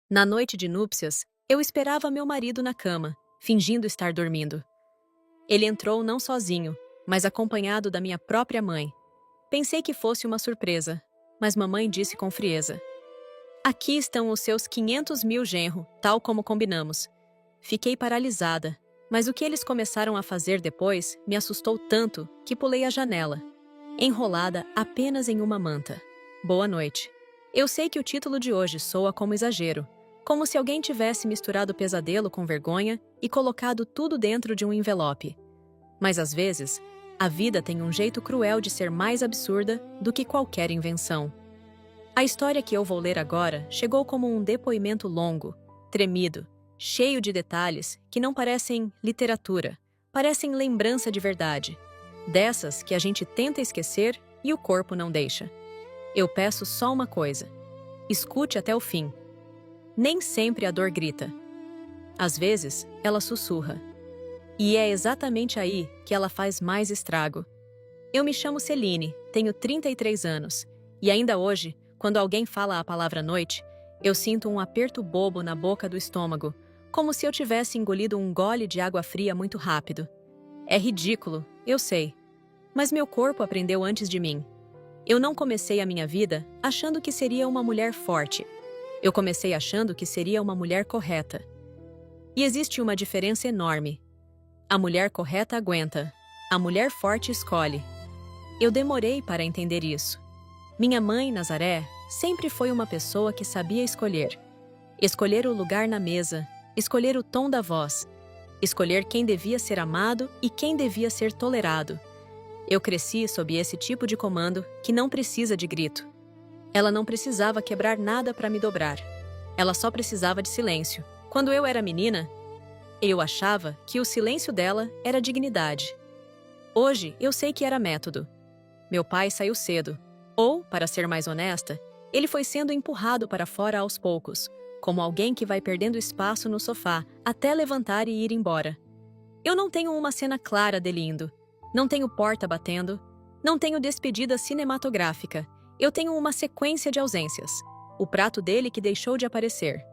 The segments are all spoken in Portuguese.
Na noite de núpcias, eu esperava meu marido na cama, fingindo estar dormindo. Ele entrou não sozinho, mas acompanhado da minha própria mãe. Pensei que fosse uma surpresa, mas mamãe disse com frieza: "Aqui estão os seus 500 mil genro, tal como combinamos." Fiquei paralisada, mas o que eles começaram a fazer depois me assustou tanto que pulei a janela, enrolada apenas em uma manta. Boa noite. Eu sei que o título de hoje soa como exagero, como se alguém tivesse misturado pesadelo com vergonha e colocado tudo dentro de um envelope. Mas às vezes, a vida tem um jeito cruel de ser mais absurda do que qualquer invenção. A história que eu vou ler agora chegou como um depoimento longo, tremido, cheio de detalhes que não parecem literatura, parecem lembrança de verdade, dessas que a gente tenta esquecer e o corpo não deixa. Eu peço só uma coisa: escute até o fim. Nem sempre a dor grita. Às vezes, ela sussurra. E é exatamente aí que ela faz mais estrago. Eu me chamo Celine, tenho 33 anos, e ainda hoje, quando alguém fala a palavra noite, eu sinto um aperto bobo na boca do estômago, como se eu tivesse engolido um gole de água fria muito rápido. É ridículo, eu sei. Mas meu corpo aprendeu antes de mim. Eu não comecei a minha vida achando que seria uma mulher forte. Eu comecei achando que seria uma mulher correta. E existe uma diferença enorme. A mulher correta aguenta. A mulher forte escolhe. Eu demorei para entender isso. Minha mãe, Nazaré, sempre foi uma pessoa que sabia escolher. Escolher o lugar na mesa, escolher o tom da voz, escolher quem devia ser amado e quem devia ser tolerado. Eu cresci sob esse tipo de comando que não precisa de grito. Ela não precisava quebrar nada para me dobrar. Ela só precisava de silêncio. Quando eu era menina, eu achava que o silêncio dela era dignidade. Hoje, eu sei que era método. Meu pai saiu cedo. Ou, para ser mais honesta, ele foi sendo empurrado para fora aos poucos, como alguém que vai perdendo espaço no sofá até levantar e ir embora. Eu não tenho uma cena clara dele indo. Não tenho porta batendo. Não tenho despedida cinematográfica. Eu tenho uma sequência de ausências. O prato dele que deixou de aparecer.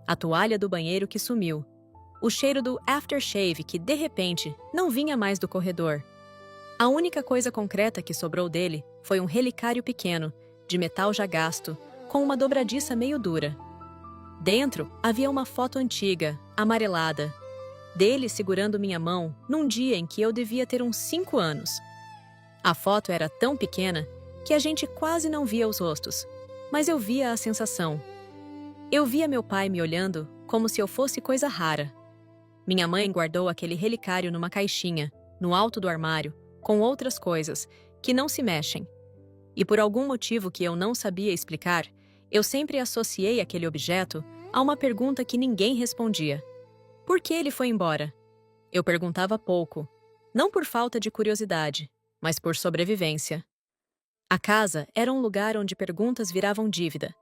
A toalha do banheiro que sumiu. O cheiro do aftershave que, de repente, não vinha mais do corredor. A única coisa concreta que sobrou dele foi um relicário pequeno, de metal já gasto, com uma dobradiça meio dura. Dentro havia uma foto antiga, amarelada, dele segurando minha mão num dia em que eu devia ter uns 5 anos. A foto era tão pequena que a gente quase não via os rostos, mas eu via a sensação. Eu via meu pai me olhando como se eu fosse coisa rara. Minha mãe guardou aquele relicário numa caixinha, no alto do armário, com outras coisas, que não se mexem. E por algum motivo que eu não sabia explicar, eu sempre associei aquele objeto a uma pergunta que ninguém respondia. Por que ele foi embora? Eu perguntava pouco, não por falta de curiosidade, mas por sobrevivência. A casa era um lugar onde perguntas viravam dívida.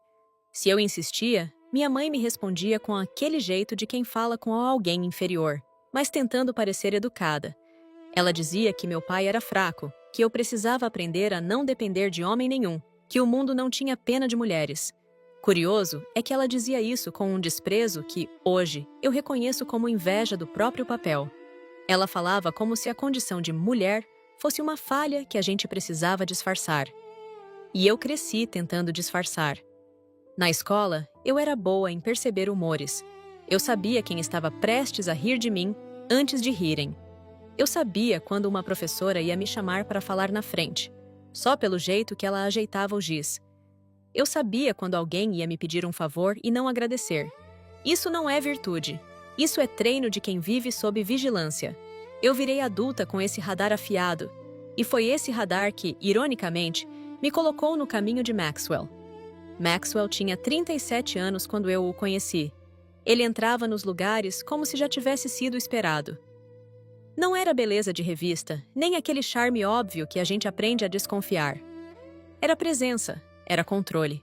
Se eu insistia, minha mãe me respondia com aquele jeito de quem fala com alguém inferior, mas tentando parecer educada. Ela dizia que meu pai era fraco, que eu precisava aprender a não depender de homem nenhum, que o mundo não tinha pena de mulheres. Curioso é que ela dizia isso com um desprezo que, hoje, eu reconheço como inveja do próprio papel. Ela falava como se a condição de mulher fosse uma falha que a gente precisava disfarçar. E eu cresci tentando disfarçar. Na escola, eu era boa em perceber humores. Eu sabia quem estava prestes a rir de mim antes de rirem. Eu sabia quando uma professora ia me chamar para falar na frente, só pelo jeito que ela ajeitava o giz. Eu sabia quando alguém ia me pedir um favor e não agradecer. Isso não é virtude. Isso é treino de quem vive sob vigilância. Eu virei adulta com esse radar afiado, e foi esse radar que, ironicamente, me colocou no caminho de Maxwell. Maxwell tinha 37 anos quando eu o conheci. Ele entrava nos lugares como se já tivesse sido esperado. Não era beleza de revista, nem aquele charme óbvio que a gente aprende a desconfiar. Era presença, era controle.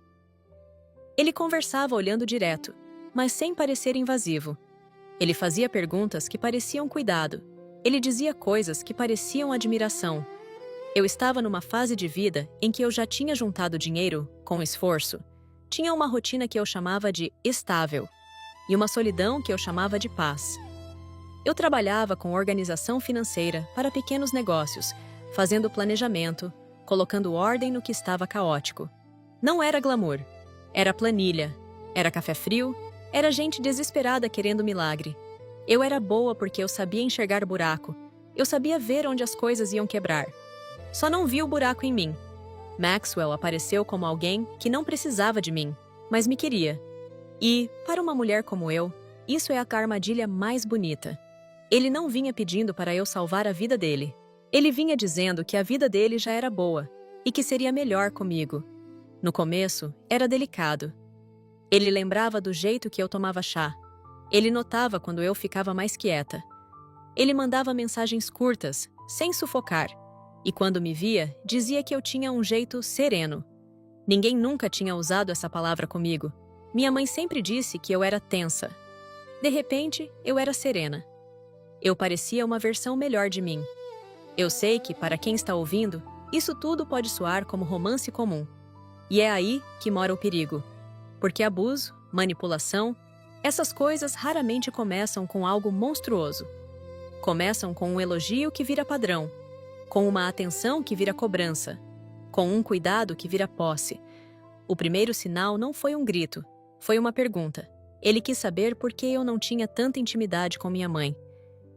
Ele conversava olhando direto, mas sem parecer invasivo. Ele fazia perguntas que pareciam cuidado. Ele dizia coisas que pareciam admiração. Eu estava numa fase de vida em que eu já tinha juntado dinheiro, com esforço. Tinha uma rotina que eu chamava de estável e uma solidão que eu chamava de paz. Eu trabalhava com organização financeira para pequenos negócios, fazendo planejamento, colocando ordem no que estava caótico. Não era glamour, era planilha, era café frio, era gente desesperada querendo milagre. Eu era boa porque eu sabia enxergar buraco, eu sabia ver onde as coisas iam quebrar. Só não vi o buraco em mim. Maxwell apareceu como alguém que não precisava de mim, mas me queria. E, para uma mulher como eu, isso é a armadilha mais bonita. Ele não vinha pedindo para eu salvar a vida dele. Ele vinha dizendo que a vida dele já era boa e que seria melhor comigo. No começo, era delicado. Ele lembrava do jeito que eu tomava chá. Ele notava quando eu ficava mais quieta. Ele mandava mensagens curtas, sem sufocar. E quando me via, dizia que eu tinha um jeito sereno. Ninguém nunca tinha usado essa palavra comigo. Minha mãe sempre disse que eu era tensa. De repente, eu era serena. Eu parecia uma versão melhor de mim. Eu sei que, para quem está ouvindo, isso tudo pode soar como romance comum. E é aí que mora o perigo. Porque abuso, manipulação, essas coisas raramente começam com algo monstruoso. Começam com um elogio que vira padrão, com uma atenção que vira cobrança, com um cuidado que vira posse. O primeiro sinal não foi um grito, foi uma pergunta. Ele quis saber por que eu não tinha tanta intimidade com minha mãe.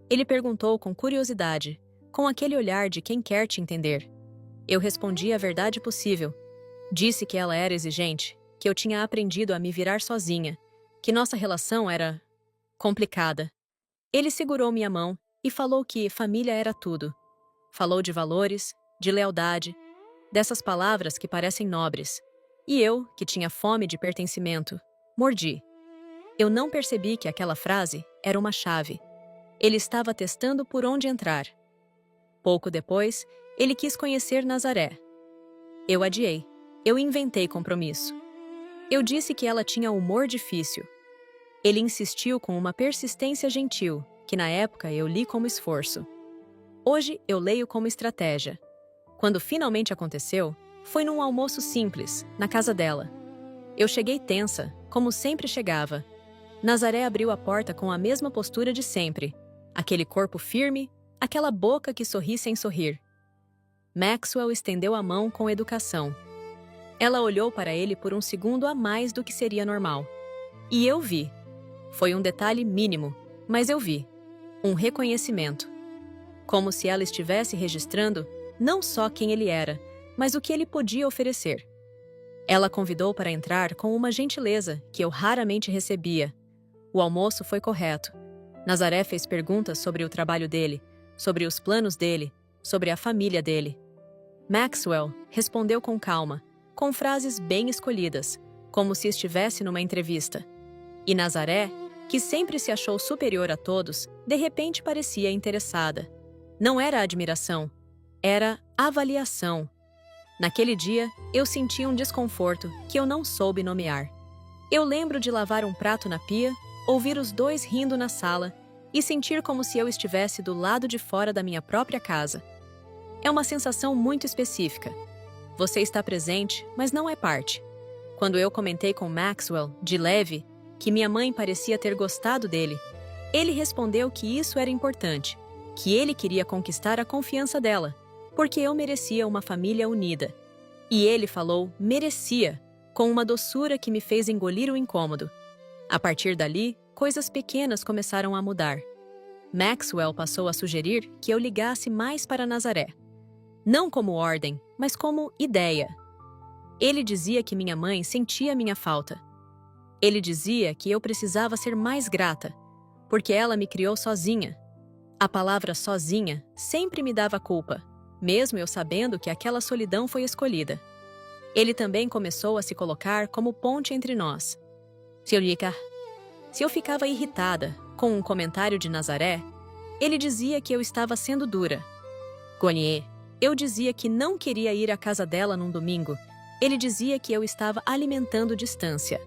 Ele perguntou com curiosidade, com aquele olhar de quem quer te entender. Eu respondi a verdade possível. Disse que ela era exigente, que eu tinha aprendido a me virar sozinha, que nossa relação era complicada. Ele segurou minha mão e falou que família era tudo. Falou de valores, de lealdade, dessas palavras que parecem nobres. E eu, que tinha fome de pertencimento, mordi. Eu não percebi que aquela frase era uma chave. Ele estava testando por onde entrar. Pouco depois, ele quis conhecer Nazaré. Eu adiei. Eu inventei compromisso. Eu disse que ela tinha humor difícil. Ele insistiu com uma persistência gentil, que na época eu li como esforço. Hoje eu leio como estratégia. Quando finalmente aconteceu, foi num almoço simples, na casa dela. Eu cheguei tensa, como sempre chegava. Nazaré abriu a porta com a mesma postura de sempre. Aquele corpo firme, aquela boca que sorri sem sorrir. Maxwell estendeu a mão com educação. Ela olhou para ele por um segundo a mais do que seria normal. E eu vi. Foi um detalhe mínimo, mas eu vi. Um reconhecimento. Como se ela estivesse registrando não só quem ele era, mas o que ele podia oferecer. Ela convidou para entrar com uma gentileza que eu raramente recebia. O almoço foi correto. Nazaré fez perguntas sobre o trabalho dele, sobre os planos dele, sobre a família dele. Maxwell respondeu com calma, com frases bem escolhidas, como se estivesse numa entrevista. E Nazaré, que sempre se achou superior a todos, de repente parecia interessada. Não era admiração, era avaliação. Naquele dia, eu senti um desconforto que eu não soube nomear. Eu lembro de lavar um prato na pia, ouvir os dois rindo na sala e sentir como se eu estivesse do lado de fora da minha própria casa. É uma sensação muito específica. Você está presente, mas não é parte. Quando eu comentei com Maxwell, de leve, que minha mãe parecia ter gostado dele, ele respondeu que isso era importante, que ele queria conquistar a confiança dela, porque eu merecia uma família unida. E ele falou merecia, com uma doçura que me fez engolir o incômodo. A partir dali, coisas pequenas começaram a mudar. Maxwell passou a sugerir que eu ligasse mais para Nazaré. Não como ordem, mas como ideia. Ele dizia que minha mãe sentia minha falta. Ele dizia que eu precisava ser mais grata, porque ela me criou sozinha. A palavra sozinha sempre me dava culpa, mesmo eu sabendo que aquela solidão foi escolhida. Ele também começou a se colocar como ponte entre nós. Se eu ficava irritada com um comentário de Nazaré, ele dizia que eu estava sendo dura. Eu dizia que não queria ir à casa dela num domingo. Ele dizia que eu estava alimentando distância.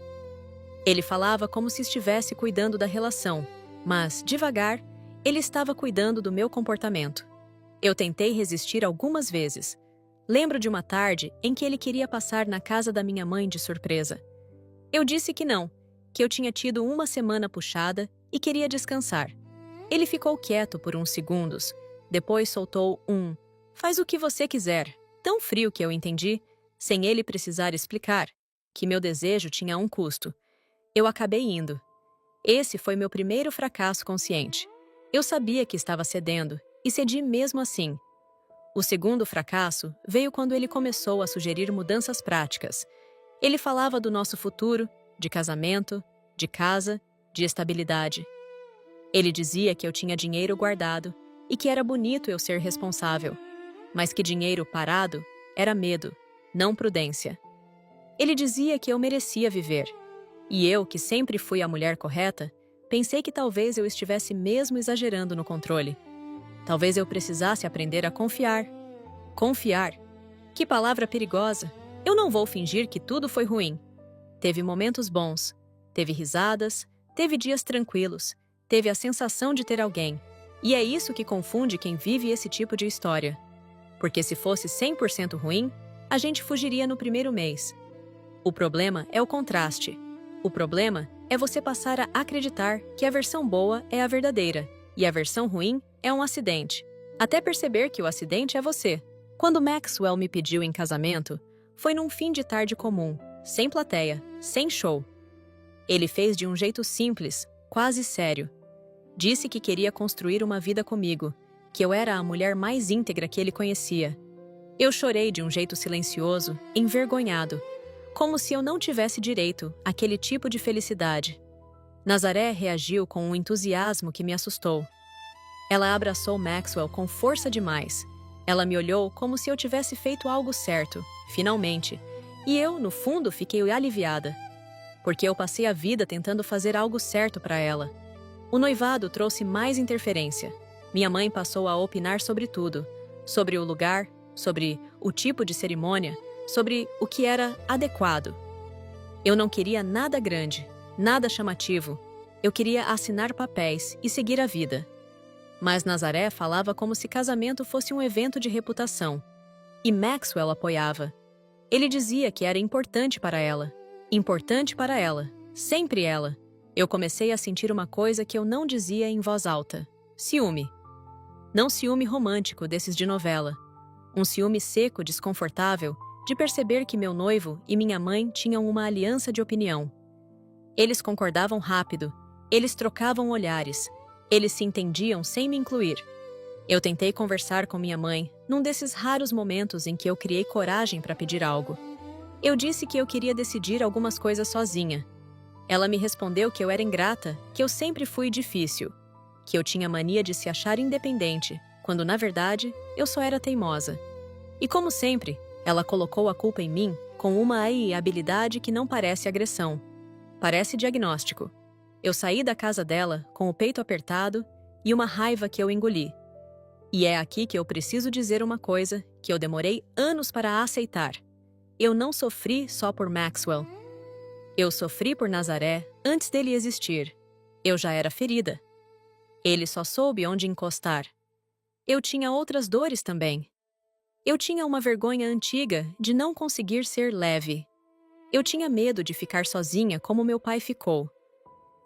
Ele falava como se estivesse cuidando da relação, mas, devagar, ele estava cuidando do meu comportamento. Eu tentei resistir algumas vezes. Lembro de uma tarde em que ele queria passar na casa da minha mãe de surpresa. Eu disse que não, que eu tinha tido uma semana puxada e queria descansar. Ele ficou quieto por uns segundos, depois soltou um "faz o que você quiser", tão frio que eu entendi, sem ele precisar explicar, que meu desejo tinha um custo. Eu acabei indo. Esse foi meu primeiro fracasso consciente. Eu sabia que estava cedendo, e cedi mesmo assim. O segundo fracasso veio quando ele começou a sugerir mudanças práticas. Ele falava do nosso futuro, de casamento, de casa, de estabilidade. Ele dizia que eu tinha dinheiro guardado e que era bonito eu ser responsável, mas que dinheiro parado era medo, não prudência. Ele dizia que eu merecia viver, e eu, que sempre fui a mulher correta, pensei que talvez eu estivesse mesmo exagerando no controle. Talvez eu precisasse aprender a confiar. Confiar? Que palavra perigosa! Eu não vou fingir que tudo foi ruim. Teve momentos bons, teve risadas, teve dias tranquilos, teve a sensação de ter alguém. E é isso que confunde quem vive esse tipo de história. Porque se fosse 100% ruim, a gente fugiria no primeiro mês. O problema é o contraste. O problema é você passar a acreditar que a versão boa é a verdadeira e a versão ruim é um acidente, até perceber que o acidente é você. Quando Maxwell me pediu em casamento, foi num fim de tarde comum, sem plateia, sem show. Ele fez de um jeito simples, quase sério. Disse que queria construir uma vida comigo, que eu era a mulher mais íntegra que ele conhecia. Eu chorei de um jeito silencioso, envergonhado, como se eu não tivesse direito àquele tipo de felicidade. Nazaré reagiu com um entusiasmo que me assustou. Ela abraçou Maxwell com força demais. Ela me olhou como se eu tivesse feito algo certo, finalmente, e eu, no fundo, fiquei aliviada, porque eu passei a vida tentando fazer algo certo para ela. O noivado trouxe mais interferência. Minha mãe passou a opinar sobre tudo, sobre o lugar, sobre o tipo de cerimônia, sobre o que era adequado. Eu não queria nada grande, nada chamativo. Eu queria assinar papéis e seguir a vida. Mas Nazaré falava como se casamento fosse um evento de reputação. E Maxwell apoiava. Ele dizia que era importante para ela. Importante para ela. Sempre ela. Eu comecei a sentir uma coisa que eu não dizia em voz alta. Ciúme. Não ciúme romântico desses de novela. Um ciúme seco, desconfortável, de perceber que meu noivo e minha mãe tinham uma aliança de opinião. Eles concordavam rápido. Eles trocavam olhares. Eles se entendiam sem me incluir. Eu tentei conversar com minha mãe, num desses raros momentos em que eu criei coragem para pedir algo. Eu disse que eu queria decidir algumas coisas sozinha. Ela me respondeu que eu era ingrata, que eu sempre fui difícil, que eu tinha mania de se achar independente, quando na verdade eu só era teimosa. E como sempre, ela colocou a culpa em mim com uma habilidade que não parece agressão. Parece diagnóstico. Eu saí da casa dela com o peito apertado e uma raiva que eu engoli. E é aqui que eu preciso dizer uma coisa que eu demorei anos para aceitar. Eu não sofri só por Maxwell. Eu sofri por Nazaré antes dele existir. Eu já era ferida. Ele só soube onde encostar. Eu tinha outras dores também. Eu tinha uma vergonha antiga de não conseguir ser leve. Eu tinha medo de ficar sozinha como meu pai ficou.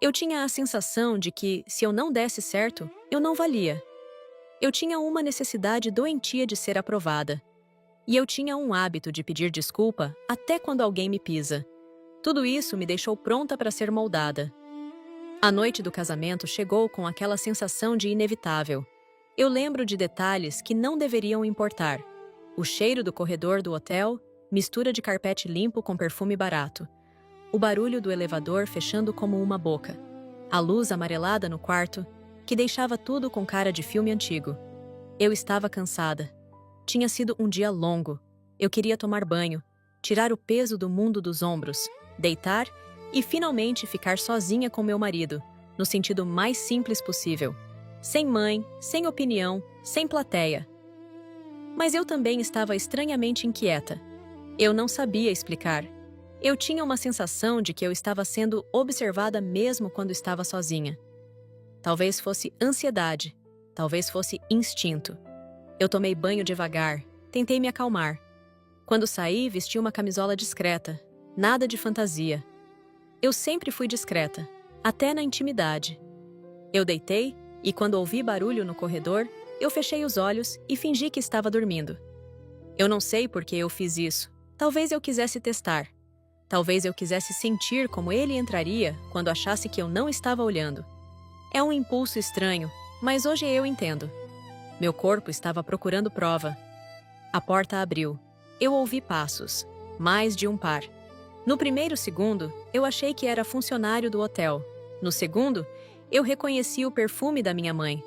Eu tinha a sensação de que, se eu não desse certo, eu não valia. Eu tinha uma necessidade doentia de ser aprovada. E eu tinha um hábito de pedir desculpa até quando alguém me pisa. Tudo isso me deixou pronta para ser moldada. A noite do casamento chegou com aquela sensação de inevitável. Eu lembro de detalhes que não deveriam importar. O cheiro do corredor do hotel, mistura de carpete limpo com perfume barato. O barulho do elevador fechando como uma boca. A luz amarelada no quarto, que deixava tudo com cara de filme antigo. Eu estava cansada. Tinha sido um dia longo. Eu queria tomar banho, tirar o peso do mundo dos ombros, deitar e finalmente ficar sozinha com meu marido, no sentido mais simples possível. Sem mãe, sem opinião, sem plateia. Mas eu também estava estranhamente inquieta. Eu não sabia explicar. Eu tinha uma sensação de que eu estava sendo observada mesmo quando estava sozinha. Talvez fosse ansiedade, talvez fosse instinto. Eu tomei banho devagar, tentei me acalmar. Quando saí, vesti uma camisola discreta, nada de fantasia. Eu sempre fui discreta, até na intimidade. Eu deitei e, quando ouvi barulho no corredor, eu fechei os olhos e fingi que estava dormindo. Eu não sei por que eu fiz isso. Talvez eu quisesse testar. Talvez eu quisesse sentir como ele entraria quando achasse que eu não estava olhando. É um impulso estranho, mas hoje eu entendo. Meu corpo estava procurando prova. A porta abriu. Eu ouvi passos. Mais de um par. No primeiro segundo, eu achei que era funcionário do hotel. No segundo, eu reconheci o perfume da minha mãe.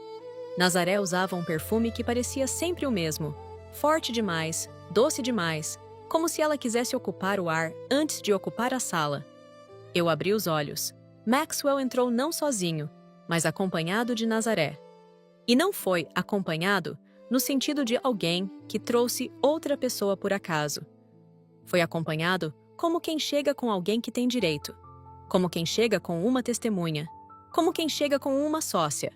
Nazaré usava um perfume que parecia sempre o mesmo. Forte demais, doce demais, como se ela quisesse ocupar o ar antes de ocupar a sala. Eu abri os olhos. Maxwell entrou não sozinho, mas acompanhado de Nazaré. E não foi acompanhado no sentido de alguém que trouxe outra pessoa por acaso. Foi acompanhado como quem chega com alguém que tem direito, como quem chega com uma testemunha, como quem chega com uma sócia.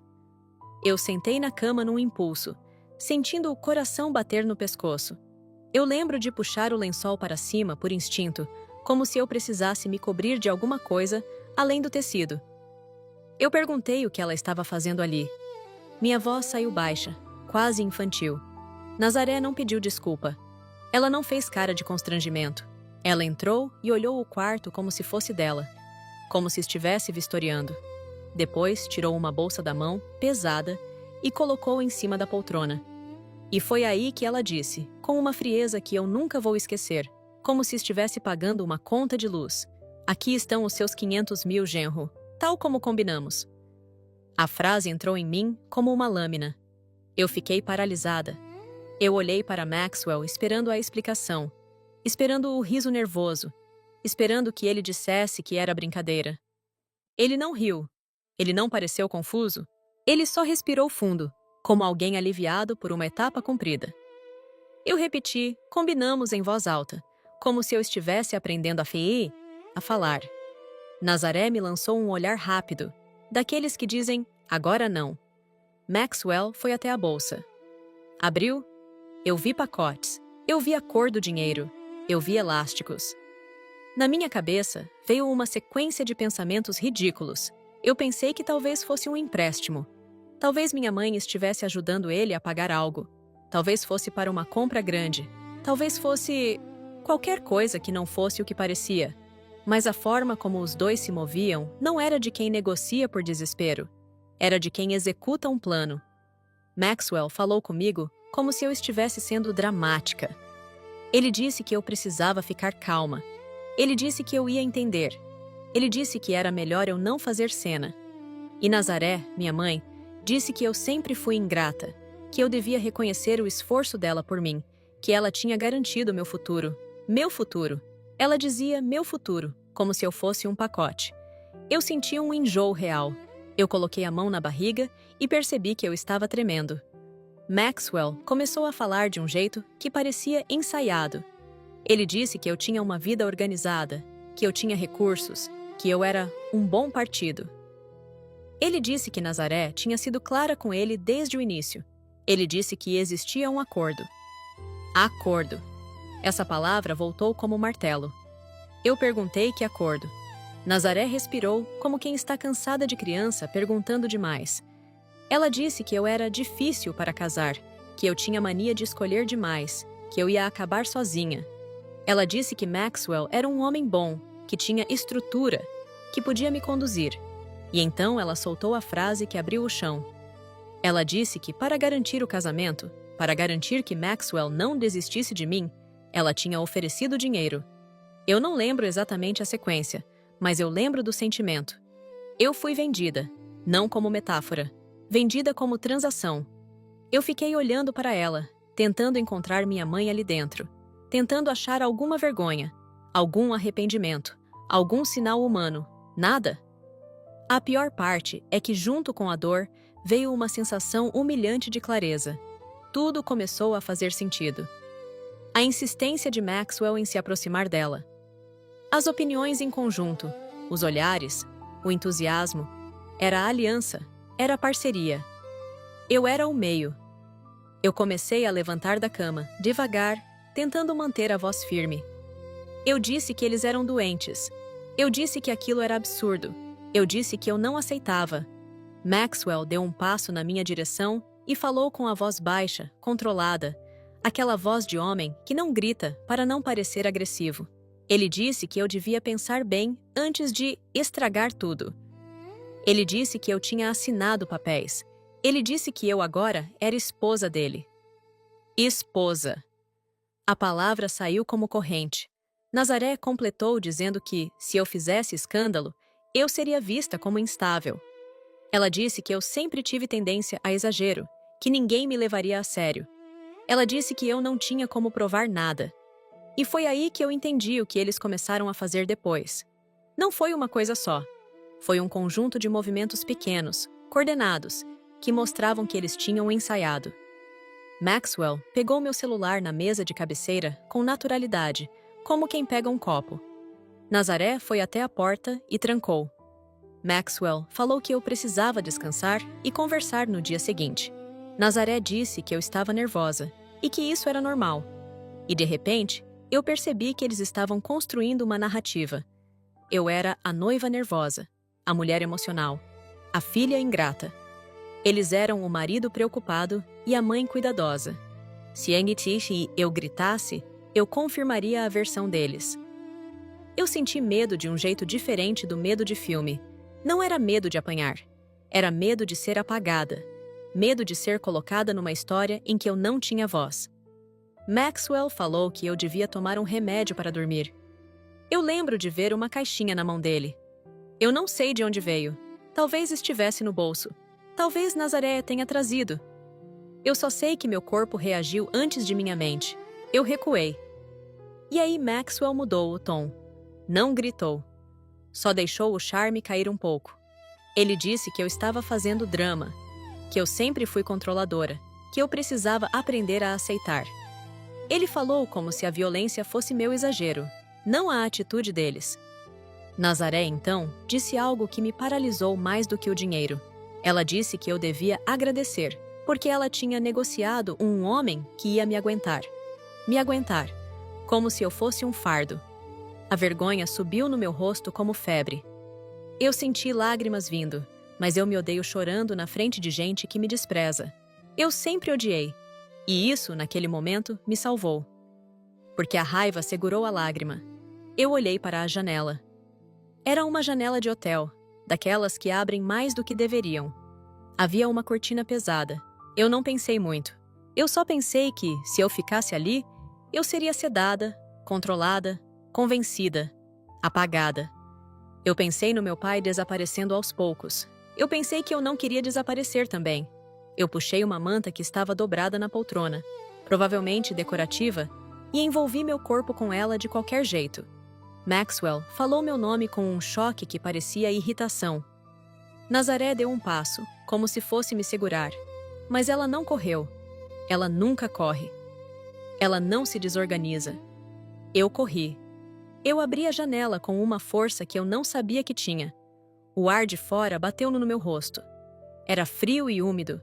Eu sentei na cama num impulso, sentindo o coração bater no pescoço. Eu lembro de puxar o lençol para cima por instinto, como se eu precisasse me cobrir de alguma coisa além do tecido. Eu perguntei o que ela estava fazendo ali. Minha voz saiu baixa, quase infantil. Nazaré não pediu desculpa. Ela não fez cara de constrangimento. Ela entrou e olhou o quarto como se fosse dela, como se estivesse vistoriando. Depois tirou uma bolsa da mão, pesada, e colocou em cima da poltrona. E foi aí que ela disse, com uma frieza que eu nunca vou esquecer, como se estivesse pagando uma conta de luz: "Aqui estão os seus 500 mil, genro, tal como combinamos." A frase entrou em mim como uma lâmina. Eu fiquei paralisada. Eu olhei para Maxwell esperando a explicação, esperando o riso nervoso, esperando que ele dissesse que era brincadeira. Ele não riu. Ele não pareceu confuso. Ele só respirou fundo, como alguém aliviado por uma etapa cumprida. Eu repeti, combinamos em voz alta, como se eu estivesse aprendendo a falar. Nazaré me lançou um olhar rápido, daqueles que dizem, agora não. Maxwell foi até a bolsa. Abriu. Eu vi pacotes. Eu vi a cor do dinheiro. Eu vi elásticos. Na minha cabeça, veio uma sequência de pensamentos ridículos. Eu pensei que talvez fosse um empréstimo. Talvez minha mãe estivesse ajudando ele a pagar algo. Talvez fosse para uma compra grande. Talvez fosse qualquer coisa que não fosse o que parecia. Mas a forma como os dois se moviam não era de quem negocia por desespero. Era de quem executa um plano. Maxwell falou comigo como se eu estivesse sendo dramática. Ele disse que eu precisava ficar calma. Ele disse que eu ia entender. Ele disse que era melhor eu não fazer cena. E Nazaré, minha mãe, disse que eu sempre fui ingrata, que eu devia reconhecer o esforço dela por mim, que ela tinha garantido meu futuro. Meu futuro. Ela dizia meu futuro, como se eu fosse um pacote. Eu senti um enjoo real. Eu coloquei a mão na barriga e percebi que eu estava tremendo. Maxwell começou a falar de um jeito que parecia ensaiado. Ele disse que eu tinha uma vida organizada, que eu tinha recursos, que eu era um bom partido. Ele disse que Nazaré tinha sido clara com ele desde o início. Ele disse que existia um acordo. Acordo. Essa palavra voltou como martelo. Eu perguntei que acordo. Nazaré respirou como quem está cansada de criança perguntando demais. Ela disse que eu era difícil para casar, que eu tinha mania de escolher demais, que eu ia acabar sozinha. Ela disse que Maxwell era um homem bom, que tinha estrutura, que podia me conduzir. E então ela soltou a frase que abriu o chão. Ela disse que para garantir o casamento, para garantir que Maxwell não desistisse de mim, ela tinha oferecido dinheiro. Eu não lembro exatamente a sequência, mas eu lembro do sentimento. Eu fui vendida, não como metáfora. Vendida como transação. Eu fiquei olhando para ela, tentando encontrar minha mãe ali dentro, tentando achar alguma vergonha, algum arrependimento, algum sinal humano. Nada. A pior parte é que, junto com a dor, veio uma sensação humilhante de clareza. Tudo começou a fazer sentido. A insistência de Maxwell em se aproximar dela. As opiniões em conjunto, os olhares, o entusiasmo. Era a aliança. Era parceria. Eu era o meio. Eu comecei a levantar da cama, devagar, tentando manter a voz firme. Eu disse que eles eram doentes. Eu disse que aquilo era absurdo. Eu disse que eu não aceitava. Maxwell deu um passo na minha direção e falou com a voz baixa, controlada, aquela voz de homem que não grita para não parecer agressivo. Ele disse que eu devia pensar bem antes de estragar tudo. Ele disse que eu tinha assinado papéis. Ele disse que eu agora era esposa dele. Esposa. A palavra saiu como corrente. Nazaré completou dizendo que, se eu fizesse escândalo, eu seria vista como instável. Ela disse que eu sempre tive tendência a exagero, que ninguém me levaria a sério. Ela disse que eu não tinha como provar nada. E foi aí que eu entendi o que eles começaram a fazer depois. Não foi uma coisa só. Foi um conjunto de movimentos pequenos, coordenados, que mostravam que eles tinham ensaiado. Maxwell pegou meu celular na mesa de cabeceira com naturalidade, como quem pega um copo. Nazaré foi até a porta e trancou. Maxwell falou que eu precisava descansar e conversar no dia seguinte. Nazaré disse que eu estava nervosa e que isso era normal. E de repente, eu percebi que eles estavam construindo uma narrativa. Eu era a noiva nervosa, a mulher emocional, a filha ingrata. Eles eram o marido preocupado e a mãe cuidadosa. Se Yang e eu gritasse, eu confirmaria a versão deles. Eu senti medo de um jeito diferente do medo de filme. Não era medo de apanhar. Era medo de ser apagada. Medo de ser colocada numa história em que eu não tinha voz. Maxwell falou que eu devia tomar um remédio para dormir. Eu lembro de ver uma caixinha na mão dele. Eu não sei de onde veio. Talvez estivesse no bolso. Talvez Nazaré tenha trazido. Eu só sei que meu corpo reagiu antes de minha mente. Eu recuei. E aí Maxwell mudou o tom. Não gritou. Só deixou o charme cair um pouco. Ele disse que eu estava fazendo drama, que eu sempre fui controladora, que eu precisava aprender a aceitar. Ele falou como se a violência fosse meu exagero, não a atitude deles. Nazaré, então, disse algo que me paralisou mais do que o dinheiro. Ela disse que eu devia agradecer, porque ela tinha negociado um homem que ia me aguentar. Me aguentar, como se eu fosse um fardo. A vergonha subiu no meu rosto como febre. Eu senti lágrimas vindo, mas eu me odeio chorando na frente de gente que me despreza. Eu sempre odiei. E isso, naquele momento, me salvou. Porque a raiva segurou a lágrima. Eu olhei para a janela. Era uma janela de hotel, daquelas que abrem mais do que deveriam. Havia uma cortina pesada. Eu não pensei muito. Eu só pensei que, se eu ficasse ali, eu seria sedada, controlada, convencida, apagada. Eu pensei no meu pai desaparecendo aos poucos. Eu pensei que eu não queria desaparecer também. Eu puxei uma manta que estava dobrada na poltrona, provavelmente decorativa, e envolvi meu corpo com ela de qualquer jeito. Maxwell falou meu nome com um choque que parecia irritação. Nazaré deu um passo, como se fosse me segurar. Mas ela não correu. Ela nunca corre. Ela não se desorganiza. Eu corri. Eu abri a janela com uma força que eu não sabia que tinha. O ar de fora bateu no meu rosto. Era frio e úmido.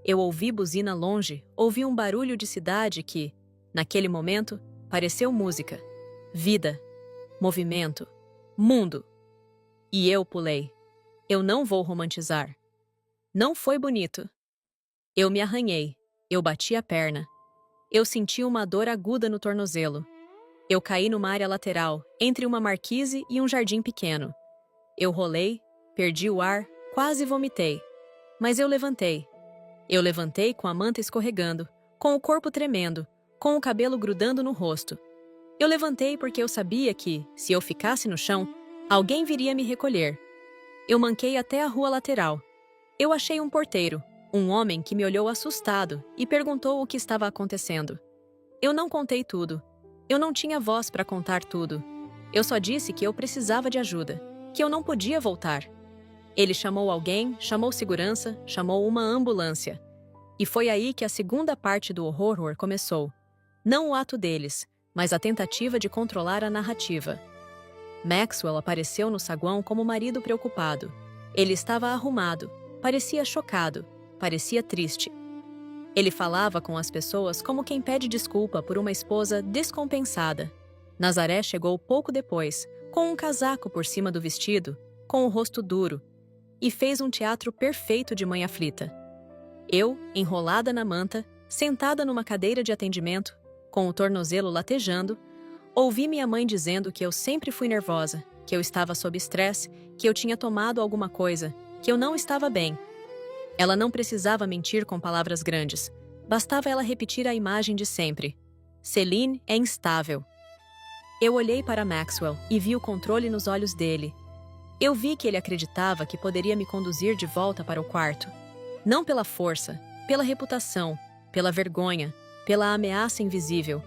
Eu ouvi buzina longe, ouvi um barulho de cidade que, naquele momento, pareceu música. Vida. Movimento. Mundo. E eu pulei. Eu não vou romantizar. Não foi bonito. Eu me arranhei. Eu bati a perna. Eu senti uma dor aguda no tornozelo. Eu caí numa área lateral, entre uma marquise e um jardim pequeno. Eu rolei, perdi o ar, quase vomitei. Mas eu levantei. Eu levantei com a manta escorregando, com o corpo tremendo, com o cabelo grudando no rosto. Eu levantei porque eu sabia que, se eu ficasse no chão, alguém viria me recolher. Eu manquei até a rua lateral. Eu achei um porteiro, um homem que me olhou assustado e perguntou o que estava acontecendo. Eu não contei tudo. Eu não tinha voz para contar tudo. Eu só disse que eu precisava de ajuda, que eu não podia voltar. Ele chamou alguém, chamou segurança, chamou uma ambulância. E foi aí que a segunda parte do horror começou. Não o ato deles, mas a tentativa de controlar a narrativa. Maxwell apareceu no saguão como marido preocupado. Ele estava arrumado, parecia chocado, parecia triste. Ele falava com as pessoas como quem pede desculpa por uma esposa descompensada. Nazaré chegou pouco depois, com um casaco por cima do vestido, com o rosto duro, e fez um teatro perfeito de mãe aflita. Eu, enrolada na manta, sentada numa cadeira de atendimento, com o tornozelo latejando, ouvi minha mãe dizendo que eu sempre fui nervosa, que eu estava sob estresse, que eu tinha tomado alguma coisa, que eu não estava bem. Ela não precisava mentir com palavras grandes. Bastava ela repetir a imagem de sempre. Celine é instável. Eu olhei para Maxwell e vi o controle nos olhos dele. Eu vi que ele acreditava que poderia me conduzir de volta para o quarto. Não pela força, pela reputação, pela vergonha, pela ameaça invisível.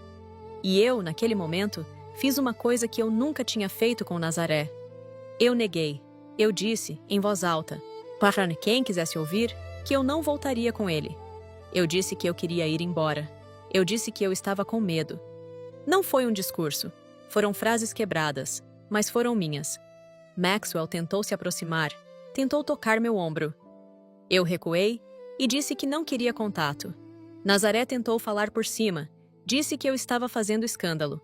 E eu, naquele momento, fiz uma coisa que eu nunca tinha feito com Nazaré. Eu neguei. Eu disse, em voz alta, para quem quisesse ouvir, que eu não voltaria com ele. Eu disse que eu queria ir embora. Eu disse que eu estava com medo. Não foi um discurso. Foram frases quebradas, mas foram minhas. Maxwell tentou se aproximar, tentou tocar meu ombro. Eu recuei e disse que não queria contato. Nazaré tentou falar por cima, disse que eu estava fazendo escândalo.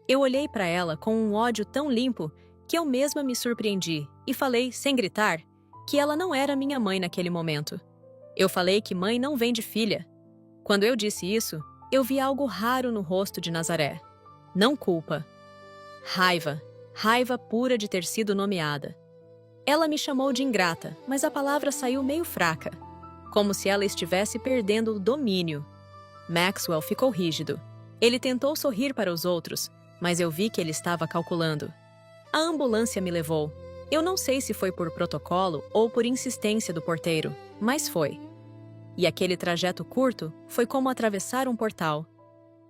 Eu olhei para ela com um ódio tão limpo que eu mesma me surpreendi e falei, sem gritar, que ela não era minha mãe naquele momento. Eu falei que mãe não vem de filha. Quando eu disse isso, eu vi algo raro no rosto de Nazaré. Não culpa. Raiva. Raiva pura de ter sido nomeada. Ela me chamou de ingrata, mas a palavra saiu meio fraca, como se ela estivesse perdendo o domínio. Maxwell ficou rígido. Ele tentou sorrir para os outros, mas eu vi que ele estava calculando. A ambulância me levou. Eu não sei se foi por protocolo ou por insistência do porteiro, mas foi. E aquele trajeto curto foi como atravessar um portal.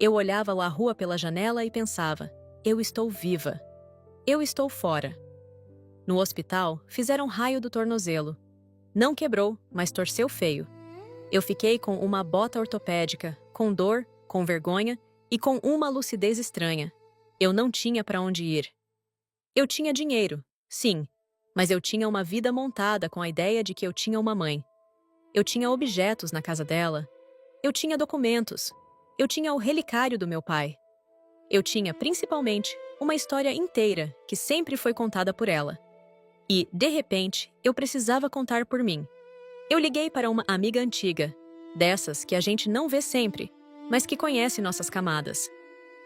Eu olhava a rua pela janela e pensava, eu estou viva. Eu estou fora. No hospital, fizeram raio do tornozelo. Não quebrou, mas torceu feio. Eu fiquei com uma bota ortopédica, com dor, com vergonha e com uma lucidez estranha. Eu não tinha para onde ir. Eu tinha dinheiro, sim, mas eu tinha uma vida montada com a ideia de que eu tinha uma mãe. Eu tinha objetos na casa dela. Eu tinha documentos. Eu tinha o relicário do meu pai. Eu tinha, principalmente, uma história inteira que sempre foi contada por ela. E, de repente, eu precisava contar por mim. Eu liguei para uma amiga antiga, dessas que a gente não vê sempre, mas que conhece nossas camadas.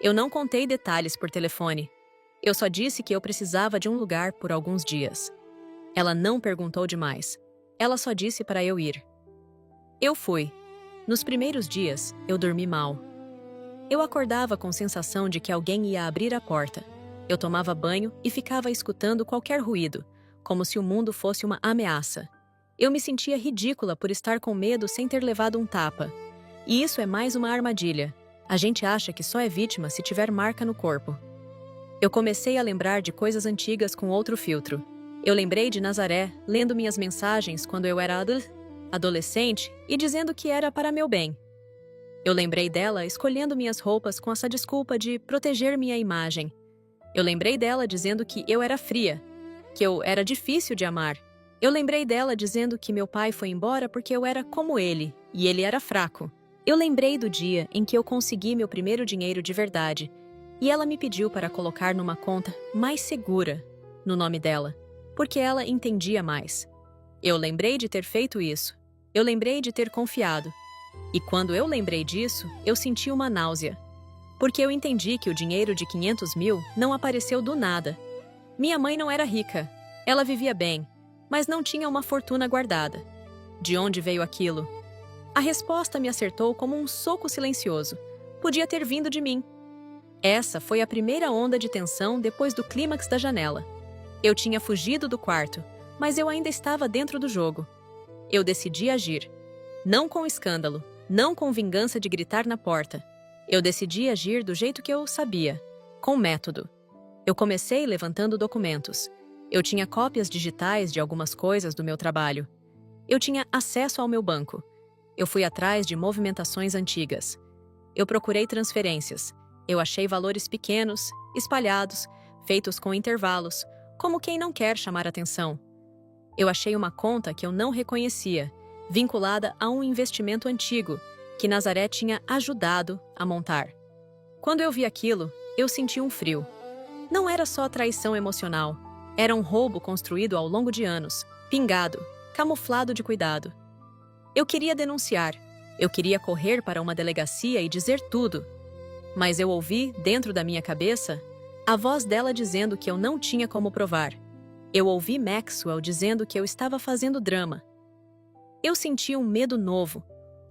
Eu não contei detalhes por telefone. Eu só disse que eu precisava de um lugar por alguns dias. Ela não perguntou demais. Ela só disse para eu ir. Eu fui. Nos primeiros dias, eu dormi mal. Eu acordava com sensação de que alguém ia abrir a porta. Eu tomava banho e ficava escutando qualquer ruído, como se o mundo fosse uma ameaça. Eu me sentia ridícula por estar com medo sem ter levado um tapa. E isso é mais uma armadilha. A gente acha que só é vítima se tiver marca no corpo. Eu comecei a lembrar de coisas antigas com outro filtro. Eu lembrei de Nazaré lendo minhas mensagens quando eu era adolescente e dizendo que era para meu bem. Eu lembrei dela escolhendo minhas roupas com essa desculpa de proteger minha imagem. Eu lembrei dela dizendo que eu era fria, que eu era difícil de amar. Eu lembrei dela dizendo que meu pai foi embora porque eu era como ele, e ele era fraco. Eu lembrei do dia em que eu consegui meu primeiro dinheiro de verdade, e ela me pediu para colocar numa conta mais segura, no nome dela, porque ela entendia mais. Eu lembrei de ter feito isso. Eu lembrei de ter confiado. E quando eu lembrei disso, eu senti uma náusea. Porque eu entendi que o dinheiro de 500 mil não apareceu do nada. Minha mãe não era rica. Ela vivia bem, mas não tinha uma fortuna guardada. De onde veio aquilo? A resposta me acertou como um soco silencioso. Podia ter vindo de mim. Essa foi a primeira onda de tensão depois do clímax da janela. Eu tinha fugido do quarto, mas eu ainda estava dentro do jogo. Eu decidi agir. Não com escândalo, não com vingança de gritar na porta. Eu decidi agir do jeito que eu sabia, com método. Eu comecei levantando documentos. Eu tinha cópias digitais de algumas coisas do meu trabalho. Eu tinha acesso ao meu banco. Eu fui atrás de movimentações antigas. Eu procurei transferências. Eu achei valores pequenos, espalhados, feitos com intervalos, como quem não quer chamar atenção. Eu achei uma conta que eu não reconhecia, vinculada a um investimento antigo, que Nazaré tinha ajudado a montar. Quando eu vi aquilo, eu senti um frio. Não era só traição emocional. Era um roubo construído ao longo de anos, pingado, camuflado de cuidado. Eu queria denunciar. Eu queria correr para uma delegacia e dizer tudo. Mas eu ouvi, dentro da minha cabeça, a voz dela dizendo que eu não tinha como provar. Eu ouvi Maxwell dizendo que eu estava fazendo drama. Eu senti um medo novo,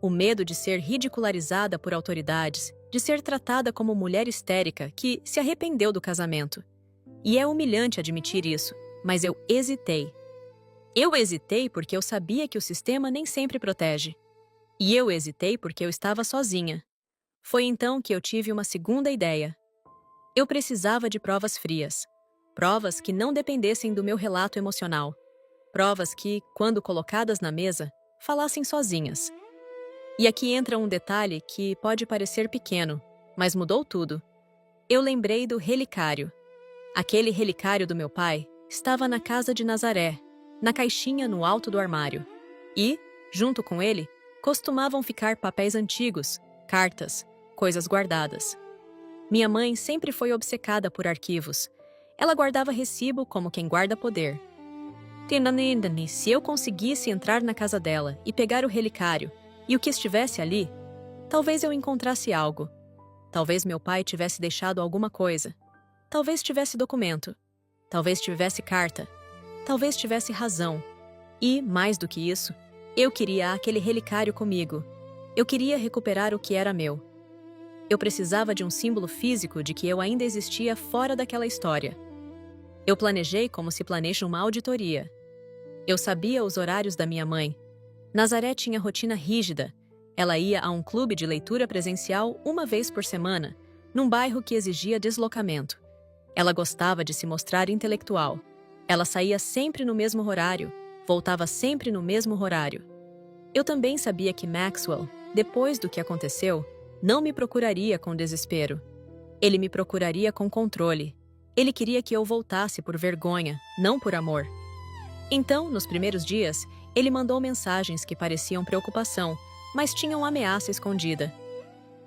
o medo de ser ridicularizada por autoridades, de ser tratada como mulher histérica que se arrependeu do casamento. E é humilhante admitir isso, mas eu hesitei. Eu hesitei porque eu sabia que o sistema nem sempre protege. E eu hesitei porque eu estava sozinha. Foi então que eu tive uma segunda ideia. Eu precisava de provas frias. Provas que não dependessem do meu relato emocional. Provas que, quando colocadas na mesa, falassem sozinhas. E aqui entra um detalhe que pode parecer pequeno, mas mudou tudo. Eu lembrei do relicário. Aquele relicário do meu pai estava na casa de Nazaré, na caixinha no alto do armário. E, junto com ele, costumavam ficar papéis antigos, cartas, coisas guardadas. Minha mãe sempre foi obcecada por arquivos. Ela guardava recibo como quem guarda poder. Se eu conseguisse entrar na casa dela e pegar o relicário e o que estivesse ali, talvez eu encontrasse algo. Talvez meu pai tivesse deixado alguma coisa. Talvez tivesse documento. Talvez tivesse carta. Talvez tivesse razão. E, mais do que isso, eu queria aquele relicário comigo. Eu queria recuperar o que era meu. Eu precisava de um símbolo físico de que eu ainda existia fora daquela história. Eu planejei como se planeja uma auditoria. Eu sabia os horários da minha mãe. Nazaré tinha rotina rígida. Ela ia a um clube de leitura presencial uma vez por semana, num bairro que exigia deslocamento. Ela gostava de se mostrar intelectual. Ela saía sempre no mesmo horário, voltava sempre no mesmo horário. Eu também sabia que Maxwell, depois do que aconteceu, não me procuraria com desespero. Ele me procuraria com controle. Ele queria que eu voltasse por vergonha, não por amor. Então, nos primeiros dias, ele mandou mensagens que pareciam preocupação, mas tinham ameaça escondida.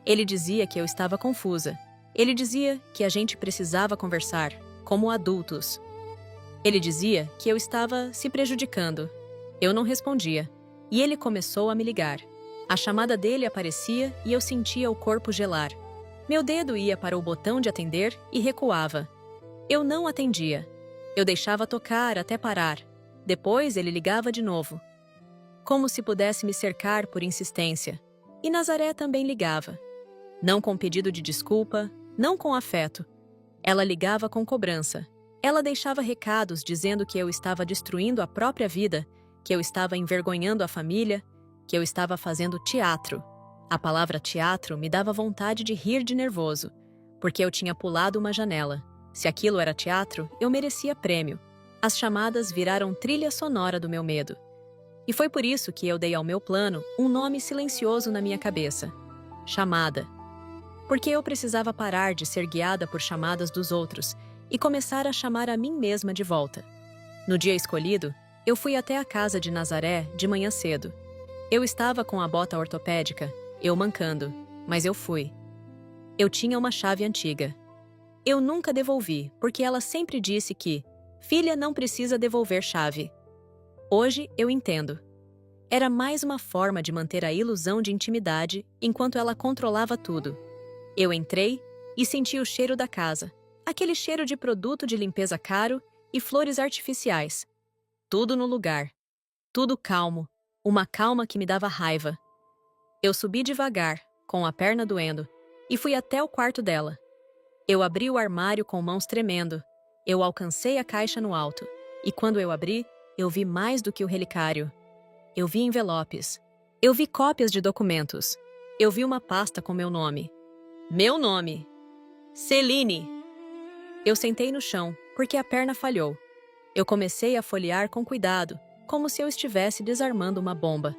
Ele dizia que eu estava confusa. Ele dizia que a gente precisava conversar, como adultos. Ele dizia que eu estava se prejudicando. Eu não respondia. E ele começou a me ligar. A chamada dele aparecia e eu sentia o corpo gelar. Meu dedo ia para o botão de atender e recuava. Eu não atendia. Eu deixava tocar até parar. Depois ele ligava de novo. Como se pudesse me cercar por insistência. E Nazaré também ligava. Não com pedido de desculpa, não com afeto. Ela ligava com cobrança. Ela deixava recados dizendo que eu estava destruindo a própria vida, que eu estava envergonhando a família, que eu estava fazendo teatro. A palavra teatro me dava vontade de rir de nervoso, porque eu tinha pulado uma janela. Se aquilo era teatro, eu merecia prêmio. As chamadas viraram trilha sonora do meu medo. E foi por isso que eu dei ao meu plano um nome silencioso na minha cabeça. Chamada. Porque eu precisava parar de ser guiada por chamadas dos outros e começar a chamar a mim mesma de volta. No dia escolhido, eu fui até a casa de Nazaré de manhã cedo. Eu estava com a bota ortopédica, eu mancando, mas eu fui. Eu tinha uma chave antiga. Eu nunca devolvi, porque ela sempre disse que filha não precisa devolver chave. Hoje eu entendo. Era mais uma forma de manter a ilusão de intimidade enquanto ela controlava tudo. Eu entrei e senti o cheiro da casa, aquele cheiro de produto de limpeza caro e flores artificiais. Tudo no lugar. Tudo calmo, uma calma que me dava raiva. Eu subi devagar, com a perna doendo, e fui até o quarto dela. Eu abri o armário com mãos tremendo. Eu alcancei a caixa no alto, e quando eu abri, eu vi mais do que o relicário. Eu vi envelopes. Eu vi cópias de documentos. Eu vi uma pasta com meu nome. Meu nome! Celine! Eu sentei no chão, porque a perna falhou. Eu comecei a folhear com cuidado, como se eu estivesse desarmando uma bomba.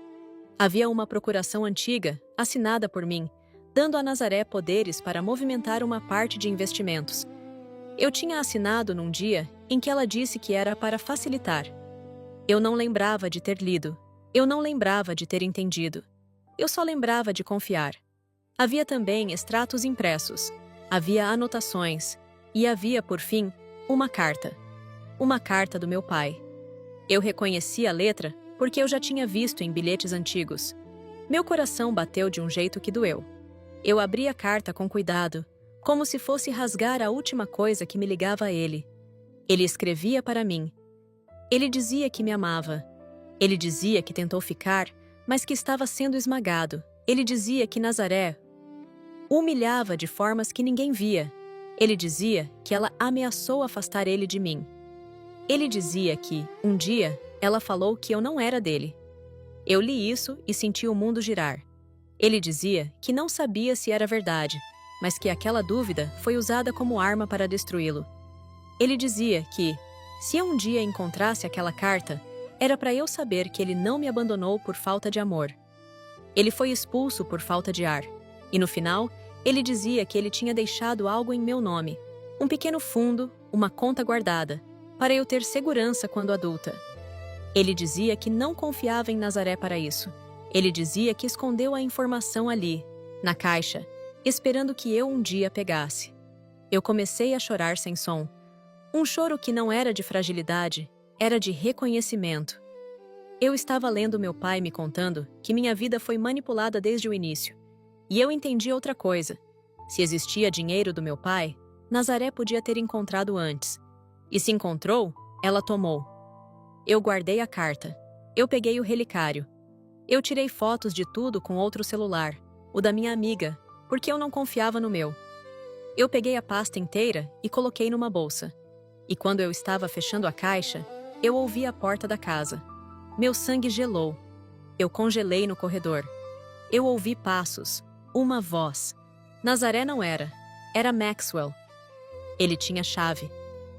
Havia uma procuração antiga, assinada por mim, dando a Nazaré poderes para movimentar uma parte de investimentos. Eu tinha assinado num dia em que ela disse que era para facilitar. Eu não lembrava de ter lido. Eu não lembrava de ter entendido. Eu só lembrava de confiar. Havia também extratos impressos. Havia anotações. E havia, por fim, uma carta. Uma carta do meu pai. Eu reconheci a letra porque eu já tinha visto em bilhetes antigos. Meu coração bateu de um jeito que doeu. Eu abri a carta com cuidado, como se fosse rasgar a última coisa que me ligava a ele. Ele escrevia para mim. Ele dizia que me amava. Ele dizia que tentou ficar, mas que estava sendo esmagado. Ele dizia que Nazaré o humilhava de formas que ninguém via. Ele dizia que ela ameaçou afastar ele de mim. Ele dizia que, um dia, ela falou que eu não era dele. Eu li isso e senti o mundo girar. Ele dizia que não sabia se era verdade, mas que aquela dúvida foi usada como arma para destruí-lo. Ele dizia que, se eu um dia encontrasse aquela carta, era para eu saber que ele não me abandonou por falta de amor. Ele foi expulso por falta de ar. E no final, ele dizia que ele tinha deixado algo em meu nome, um pequeno fundo, uma conta guardada, para eu ter segurança quando adulta. Ele dizia que não confiava em Nazaré para isso. Ele dizia que escondeu a informação ali, na caixa, esperando que eu um dia pegasse. Eu comecei a chorar sem som. Um choro que não era de fragilidade, era de reconhecimento. Eu estava lendo meu pai me contando que minha vida foi manipulada desde o início. E eu entendi outra coisa. Se existia dinheiro do meu pai, Nazaré podia ter encontrado antes. E se encontrou, ela tomou. Eu guardei a carta. Eu peguei o relicário. Eu tirei fotos de tudo com outro celular, o da minha amiga, porque eu não confiava no meu. Eu peguei a pasta inteira e coloquei numa bolsa. E quando eu estava fechando a caixa, eu ouvi a porta da casa. Meu sangue gelou. Eu congelei no corredor. Eu ouvi passos. Uma voz. Nazaré não era. Era Maxwell. Ele tinha chave.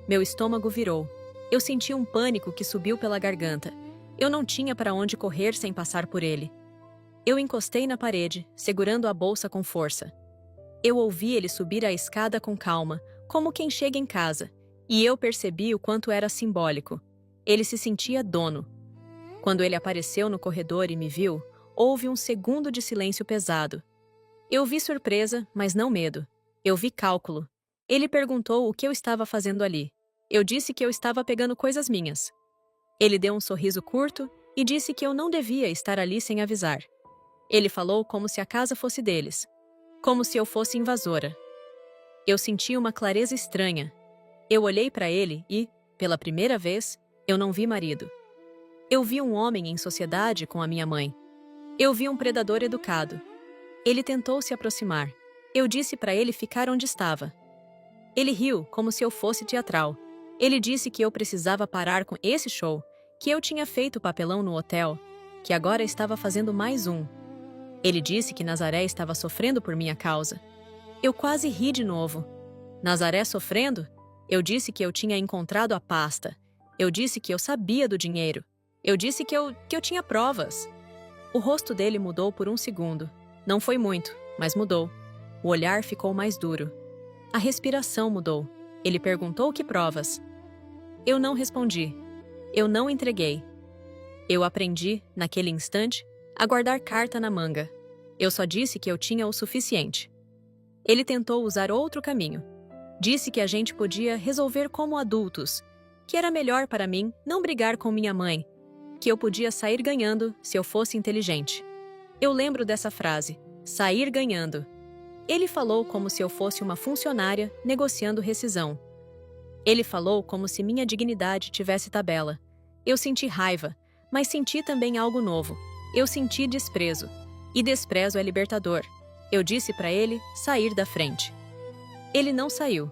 Meu estômago virou. Eu senti um pânico que subiu pela garganta. Eu não tinha para onde correr sem passar por ele. Eu encostei na parede, segurando a bolsa com força. Eu ouvi ele subir a escada com calma, como quem chega em casa, e eu percebi o quanto era simbólico. Ele se sentia dono. Quando ele apareceu no corredor e me viu, houve um segundo de silêncio pesado. Eu vi surpresa, mas não medo. Eu vi cálculo. Ele perguntou o que eu estava fazendo ali. Eu disse que eu estava pegando coisas minhas. Ele deu um sorriso curto e disse que eu não devia estar ali sem avisar. Ele falou como se a casa fosse deles, como se eu fosse invasora. Eu senti uma clareza estranha. Eu olhei para ele e, pela primeira vez, eu não vi marido. Eu vi um homem em sociedade com a minha mãe. Eu vi um predador educado. Ele tentou se aproximar. Eu disse para ele ficar onde estava. Ele riu como se eu fosse teatral. Ele disse que eu precisava parar com esse show, que eu tinha feito papelão no hotel, que agora estava fazendo mais um. Ele disse que Nazaré estava sofrendo por minha causa. Eu quase ri de novo. Nazaré sofrendo? Eu disse que eu tinha encontrado a pasta. Eu disse que eu sabia do dinheiro. Eu disse que eu tinha provas. O rosto dele mudou por um segundo. Não foi muito, mas mudou. O olhar ficou mais duro. A respiração mudou. Ele perguntou que provas. Eu não respondi. Eu não entreguei. Eu aprendi, naquele instante, a guardar carta na manga. Eu só disse que eu tinha o suficiente. Ele tentou usar outro caminho. Disse que a gente podia resolver como adultos, que era melhor para mim não brigar com minha mãe, que eu podia sair ganhando se eu fosse inteligente. Eu lembro dessa frase, sair ganhando. Ele falou como se eu fosse uma funcionária negociando rescisão. Ele falou como se minha dignidade tivesse tabela. Eu senti raiva, mas senti também algo novo. Eu senti desprezo. E desprezo é libertador. Eu disse para ele sair da frente. Ele não saiu.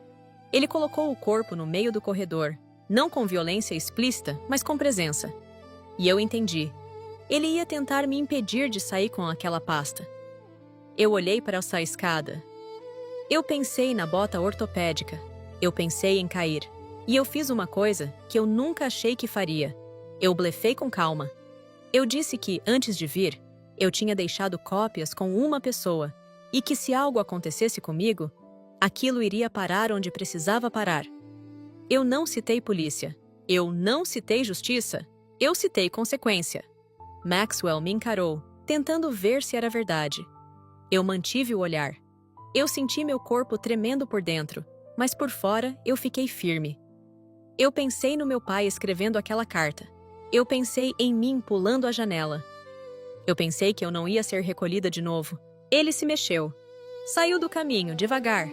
Ele colocou o corpo no meio do corredor, não com violência explícita, mas com presença. E eu entendi. Ele ia tentar me impedir de sair com aquela pasta. Eu olhei para essa escada. Eu pensei na bota ortopédica. Eu pensei em cair. E eu fiz uma coisa que eu nunca achei que faria. Eu blefei com calma. Eu disse que, antes de vir, eu tinha deixado cópias com uma pessoa e que se algo acontecesse comigo, aquilo iria parar onde precisava parar. Eu não citei polícia. Eu não citei justiça. Eu citei consequência. Maxwell me encarou, tentando ver se era verdade. Eu mantive o olhar. Eu senti meu corpo tremendo por dentro. mas por fora eu fiquei firme. Eu pensei no meu pai escrevendo aquela carta. Eu pensei em mim pulando a janela. Eu pensei que eu não ia ser recolhida de novo. Ele se mexeu. Saiu do caminho, devagar,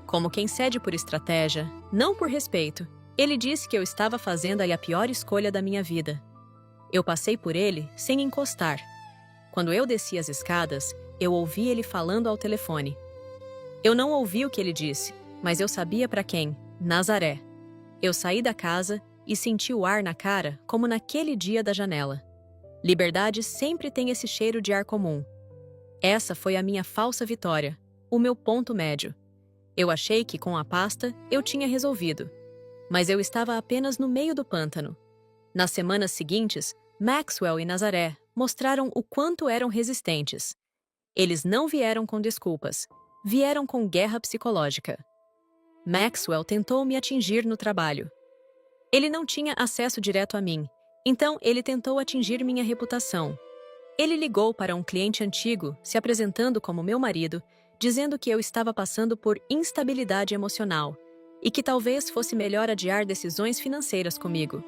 como quem cede por estratégia, não por respeito. Ele disse que eu estava fazendo a pior escolha da minha vida. Eu passei por ele sem encostar. Quando eu desci as escadas, eu ouvi ele falando ao telefone. Eu não ouvi o que ele disse, mas eu sabia para quem: Nazaré. Eu saí da casa e senti o ar na cara como naquele dia da janela. Liberdade sempre tem esse cheiro de ar comum. Essa foi a minha falsa vitória, o meu ponto médio. Eu achei que com a pasta eu tinha resolvido. Mas eu estava apenas no meio do pântano. Nas semanas seguintes, Maxwell e Nazaré mostraram o quanto eram resistentes. Eles não vieram com desculpas, vieram com guerra psicológica. Maxwell tentou me atingir no trabalho. Ele não tinha acesso direto a mim, então ele tentou atingir minha reputação. Ele ligou para um cliente antigo, se apresentando como meu marido, dizendo que eu estava passando por instabilidade emocional e que talvez fosse melhor adiar decisões financeiras comigo.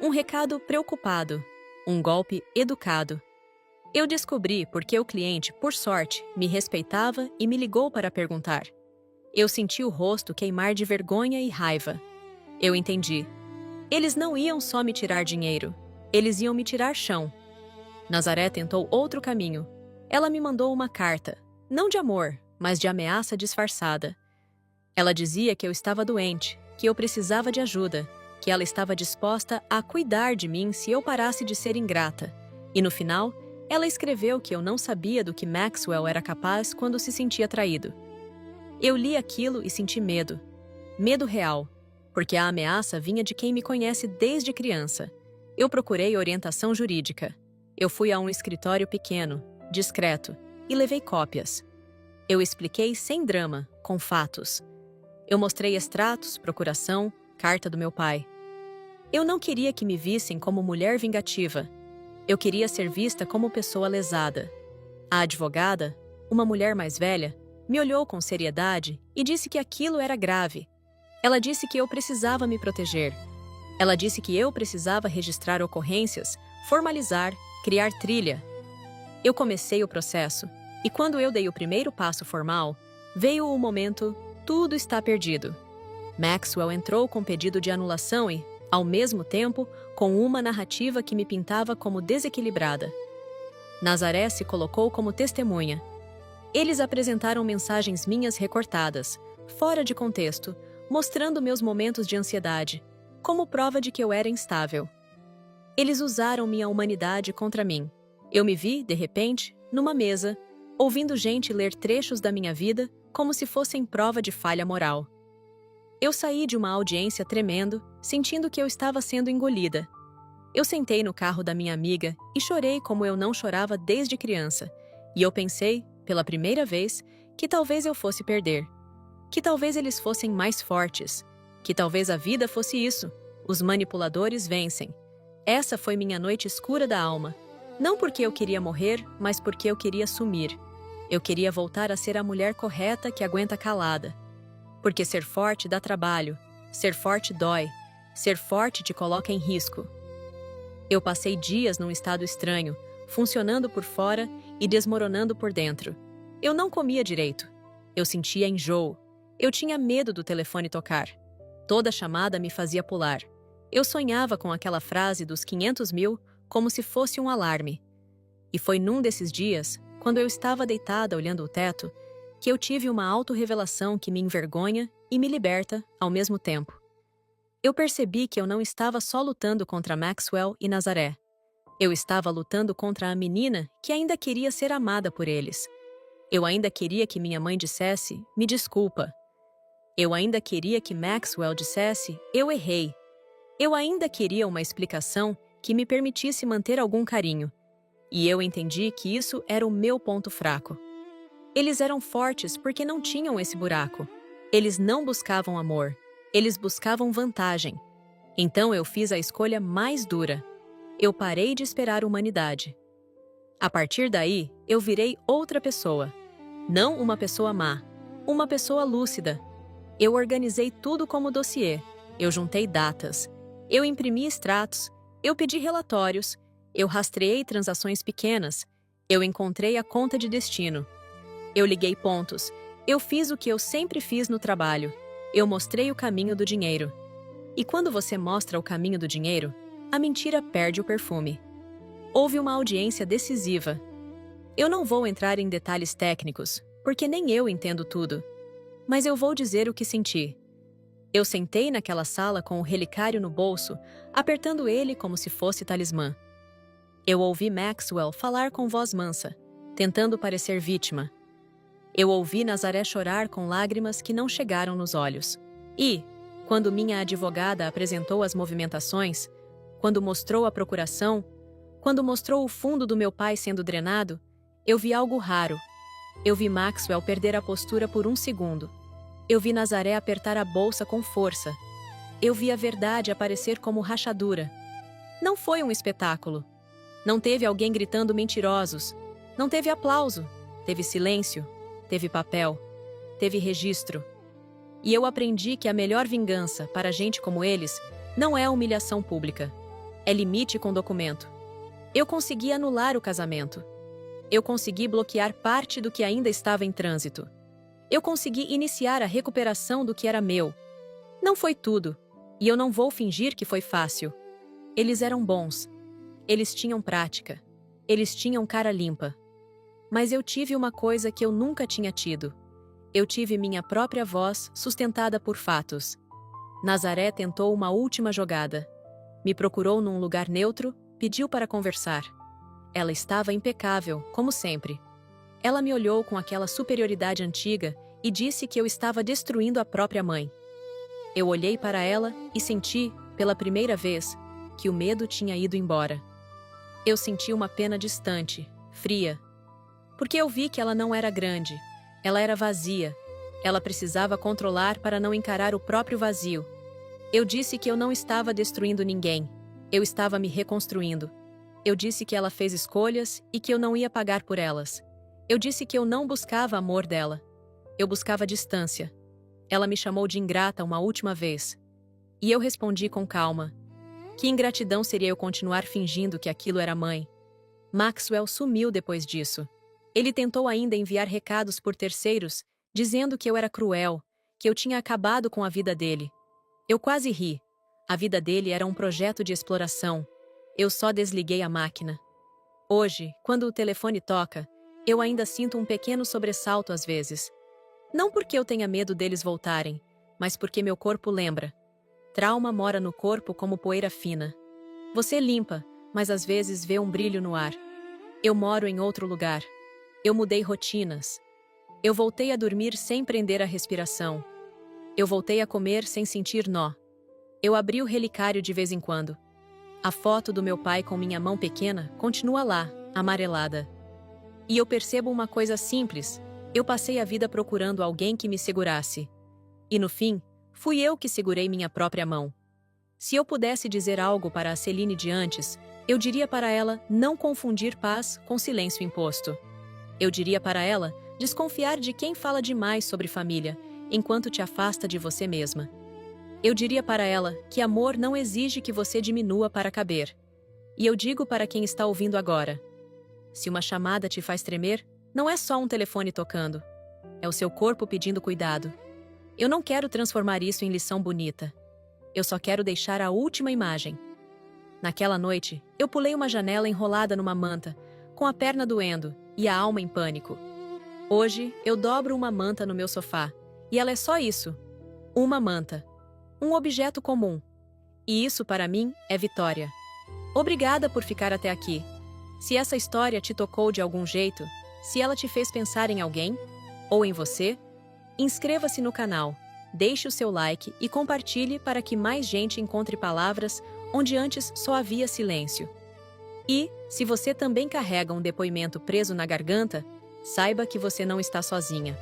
Um recado preocupado, um golpe educado. Eu descobri porque o cliente, por sorte, me respeitava e me ligou para perguntar. Eu senti o rosto queimar de vergonha e raiva. Eu entendi. Eles não iam só me tirar dinheiro, eles iam me tirar chão. Nazaré tentou outro caminho. Ela me mandou uma carta, não de amor, mas de ameaça disfarçada. Ela dizia que eu estava doente, que eu precisava de ajuda, que ela estava disposta a cuidar de mim se eu parasse de ser ingrata. E no final, ela escreveu que eu não sabia do que Maxwell era capaz quando se sentia traído. Eu li aquilo e senti medo. Medo real, porque a ameaça vinha de quem me conhece desde criança. Eu procurei orientação jurídica. Eu fui a um escritório pequeno, discreto, e levei cópias. Eu expliquei sem drama, com fatos. Eu mostrei extratos, procuração, carta do meu pai. Eu não queria que me vissem como mulher vingativa. Eu queria ser vista como pessoa lesada. A advogada, uma mulher mais velha, me olhou com seriedade e disse que aquilo era grave. Ela disse que eu precisava me proteger. Ela disse que eu precisava registrar ocorrências, formalizar, criar trilha. Eu comecei o processo, e quando eu dei o primeiro passo formal, veio o momento: tudo está perdido. Maxwell entrou com pedido de anulação e, ao mesmo tempo, com uma narrativa que me pintava como desequilibrada. Nazaré se colocou como testemunha. Eles apresentaram mensagens minhas recortadas, fora de contexto, mostrando meus momentos de ansiedade, como prova de que eu era instável. Eles usaram minha humanidade contra mim. Eu me vi, de repente, numa mesa, ouvindo gente ler trechos da minha vida como se fossem prova de falha moral. Eu saí de uma audiência tremendo, sentindo que eu estava sendo engolida. Eu sentei no carro da minha amiga e chorei como eu não chorava desde criança, e eu pensei, pela primeira vez, que talvez eu fosse perder. Que talvez eles fossem mais fortes. Que talvez a vida fosse isso. Os manipuladores vencem. Essa foi minha noite escura da alma. Não porque eu queria morrer, mas porque eu queria sumir. Eu queria voltar a ser a mulher correta que aguenta calada. Porque ser forte dá trabalho. Ser forte dói. Ser forte te coloca em risco. Eu passei dias num estado estranho, funcionando por fora e desmoronando por dentro. Eu não comia direito. Eu sentia enjoo. Eu tinha medo do telefone tocar. Toda chamada me fazia pular. Eu sonhava com aquela frase dos 500 mil como se fosse um alarme. E foi num desses dias, quando eu estava deitada olhando o teto, que eu tive uma autorrevelação que me envergonha e me liberta ao mesmo tempo. Eu percebi que eu não estava só lutando contra Maxwell e Nazaré. Eu estava lutando contra a menina que ainda queria ser amada por eles. Eu ainda queria que minha mãe dissesse, me desculpa. Eu ainda queria que Maxwell dissesse, eu errei. Eu ainda queria uma explicação que me permitisse manter algum carinho. E eu entendi que isso era o meu ponto fraco. Eles eram fortes porque não tinham esse buraco. Eles não buscavam amor. Eles buscavam vantagem. Então eu fiz a escolha mais dura. Eu parei de esperar humanidade. A partir daí, eu virei outra pessoa. Não uma pessoa má, uma pessoa lúcida. Eu organizei tudo como dossiê. Eu juntei datas. Eu imprimi extratos. Eu pedi relatórios. Eu rastreei transações pequenas. Eu encontrei a conta de destino. Eu liguei pontos. Eu fiz o que eu sempre fiz no trabalho. Eu mostrei o caminho do dinheiro. E quando você mostra o caminho do dinheiro, a mentira perde o perfume. Houve uma audiência decisiva. Eu não vou entrar em detalhes técnicos, porque nem eu entendo tudo. Mas eu vou dizer o que senti. Eu sentei naquela sala com o relicário no bolso, apertando ele como se fosse talismã. Eu ouvi Maxwell falar com voz mansa, tentando parecer vítima. Eu ouvi Nazaré chorar com lágrimas que não chegaram nos olhos. E, quando minha advogada apresentou as movimentações, quando mostrou a procuração, quando mostrou o fundo do meu pai sendo drenado, eu vi algo raro. Eu vi Maxwell perder a postura por um segundo. Eu vi Nazaré apertar a bolsa com força. Eu vi a verdade aparecer como rachadura. Não foi um espetáculo. Não teve alguém gritando mentirosos. Não teve aplauso. Teve silêncio. Teve papel. Teve registro. E eu aprendi que a melhor vingança, para gente como eles, não é a humilhação pública. É limite com documento. Eu consegui anular o casamento. Eu consegui bloquear parte do que ainda estava em trânsito. Eu consegui iniciar a recuperação do que era meu. Não foi tudo, e eu não vou fingir que foi fácil. Eles eram bons. Eles tinham prática. Eles tinham cara limpa. Mas eu tive uma coisa que eu nunca tinha tido. Eu tive minha própria voz sustentada por fatos. Nazaré tentou uma última jogada. Me procurou num lugar neutro, pediu para conversar. Ela estava impecável, como sempre. Ela me olhou com aquela superioridade antiga e disse que eu estava destruindo a própria mãe. Eu olhei para ela e senti, pela primeira vez, que o medo tinha ido embora. Eu senti uma pena distante, fria. Porque eu vi que ela não era grande, ela era vazia. Ela precisava controlar para não encarar o próprio vazio. Eu disse que eu não estava destruindo ninguém. Eu estava me reconstruindo. Eu disse que ela fez escolhas e que eu não ia pagar por elas. Eu disse que eu não buscava amor dela. Eu buscava distância. Ela me chamou de ingrata uma última vez. E eu respondi com calma. Que ingratidão seria eu continuar fingindo que aquilo era mãe? Maxwell sumiu depois disso. Ele tentou ainda enviar recados por terceiros, dizendo que eu era cruel, que eu tinha acabado com a vida dele. Eu quase ri. A vida dele era um projeto de exploração. Eu só desliguei a máquina. Hoje, quando o telefone toca, eu ainda sinto um pequeno sobressalto às vezes. Não porque eu tenha medo deles voltarem, mas porque meu corpo lembra. Trauma mora no corpo como poeira fina. Você limpa, mas às vezes vê um brilho no ar. Eu moro em outro lugar. Eu mudei rotinas. Eu voltei a dormir sem prender a respiração. Eu voltei a comer sem sentir nó. Eu abri o relicário de vez em quando. A foto do meu pai com minha mão pequena continua lá, amarelada. E eu percebo uma coisa simples. Eu passei a vida procurando alguém que me segurasse. E no fim, fui eu que segurei minha própria mão. Se eu pudesse dizer algo para a Celine de antes, eu diria para ela não confundir paz com silêncio imposto. Eu diria para ela desconfiar de quem fala demais sobre família, enquanto te afasta de você mesma. Eu diria para ela que amor não exige que você diminua para caber. E eu digo para quem está ouvindo agora: se uma chamada te faz tremer, não é só um telefone tocando. É o seu corpo pedindo cuidado. Eu não quero transformar isso em lição bonita. Eu só quero deixar a última imagem. Naquela noite, eu pulei uma janela enrolada numa manta, com a perna doendo e a alma em pânico. Hoje, eu dobro uma manta no meu sofá, e ela é só isso. Uma manta. Um objeto comum. E isso, para mim, é vitória. Obrigada por ficar até aqui. Se essa história te tocou de algum jeito, se ela te fez pensar em alguém, ou em você, inscreva-se no canal, deixe o seu like e compartilhe para que mais gente encontre palavras onde antes só havia silêncio. E, se você também carrega um depoimento preso na garganta, saiba que você não está sozinha.